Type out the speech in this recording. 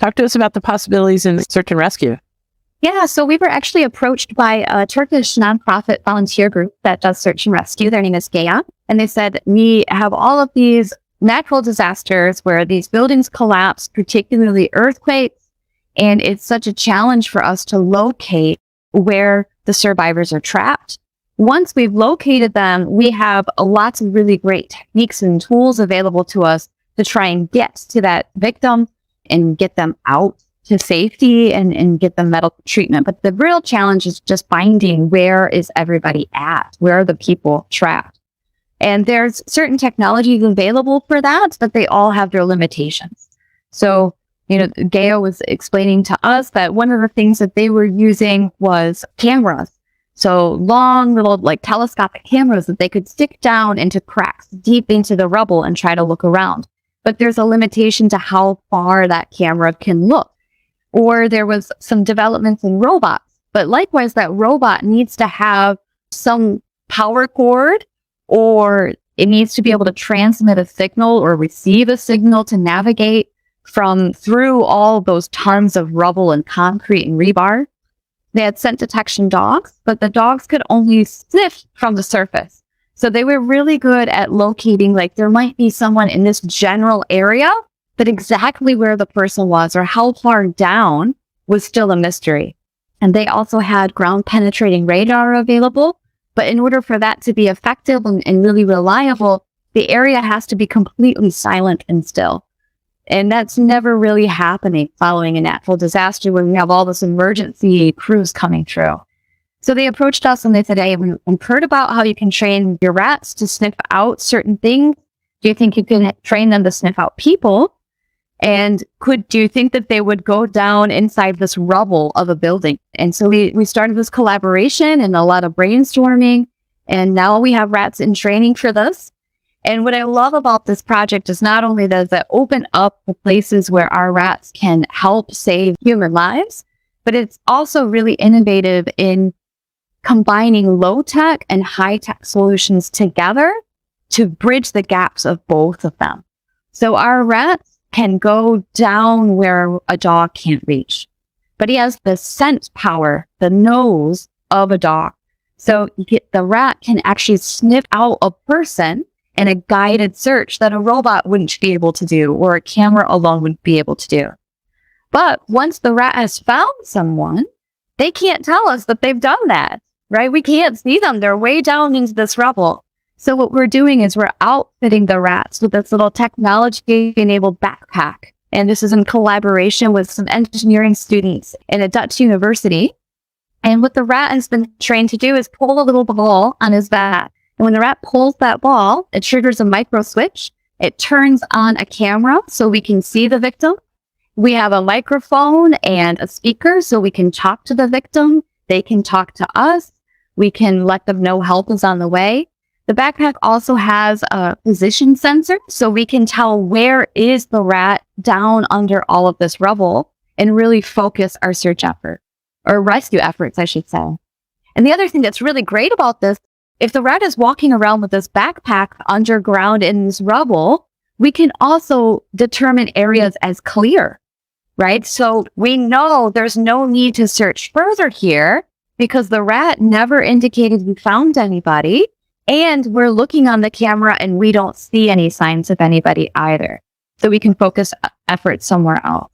Talk to us about the possibilities in search and rescue. Yeah, so we were actually approached by a Turkish nonprofit volunteer group that does search and rescue. Their name is Gaia. And they said, we have all of these natural disasters where these buildings collapse, particularly earthquakes. And it's such a challenge for us to locate where the survivors are trapped. Once we've located them, we have lots of really great techniques and tools available to us to try and get to that victim and get them out to safety and get them medical treatment. But the real challenge is just finding where is everybody at? Where are the people trapped? And there's certain technologies available for that, but they all have their limitations. So, Gaia was explaining to us that one of the things that they were using was cameras. So long little telescopic cameras that they could stick down into cracks deep into the rubble and try to look around. But there's a limitation to how far that camera can look. Or there was some developments in robots, but likewise, that robot needs to have some power cord, or it needs to be able to transmit a signal or receive a signal to navigate through all those tons of rubble and concrete and rebar. They had scent detection dogs, but the dogs could only sniff from the surface. So they were really good at locating, there might be someone in this general area, but exactly where the person was or how far down was still a mystery. And they also had ground penetrating radar available. But in order for that to be effective and really reliable, the area has to be completely silent and still. And that's never really happening following a natural disaster when we have all this emergency crews coming through. So they approached us and they said, hey, we've heard about how you can train your rats to sniff out certain things. Do you think you can train them to sniff out people? And do you think that they would go down inside this rubble of a building? And so we started this collaboration and a lot of brainstorming. And now we have rats in training for this. And what I love about this project is not only does it open up the places where our rats can help save human lives, but it's also really innovative in combining low-tech and high-tech solutions together to bridge the gaps of both of them. So our rats can go down where a dog can't reach, but he has the scent power, the nose of a dog. So the rat can actually sniff out a person in a guided search that a robot wouldn't be able to do, or a camera alone wouldn't be able to do. But once the rat has found someone, they can't tell us that they've done that, right? We can't see them. They're way down into this rubble. So what we're doing is we're outfitting the rats with this little technology-enabled backpack. And this is in collaboration with some engineering students in a Dutch university. And what the rat has been trained to do is pull a little ball on his back. And when the rat pulls that ball, it triggers a micro switch. It turns on a camera so we can see the victim. We have a microphone and a speaker so we can talk to the victim. They can talk to us. We can let them know help is on the way. The backpack also has a position sensor so we can tell where is the rat down under all of this rubble and really focus our search effort, or rescue efforts, I should say. And the other thing that's really great about this, if the rat is walking around with this backpack underground in this rubble, we can also determine areas as clear, right? So we know there's no need to search further here because the rat never indicated we found anybody. And we're looking on the camera and we don't see any signs of anybody either. So we can focus efforts somewhere else.